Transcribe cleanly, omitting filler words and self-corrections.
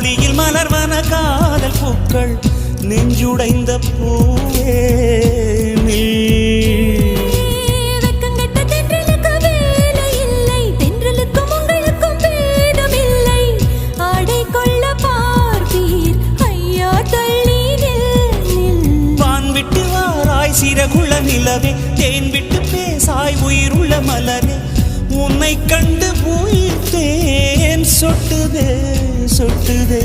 ஒளியில் மலர்வன காதல் பூக்கள் நெஞ்சுடைந்த பூவே நீ சிறகுள்ள நிலவே தேன் விட்டு பேசாய் உயிருள்ள மலரே உன்னை கண்டு உயிர் தேன் சொட்டுதே சொட்டுதே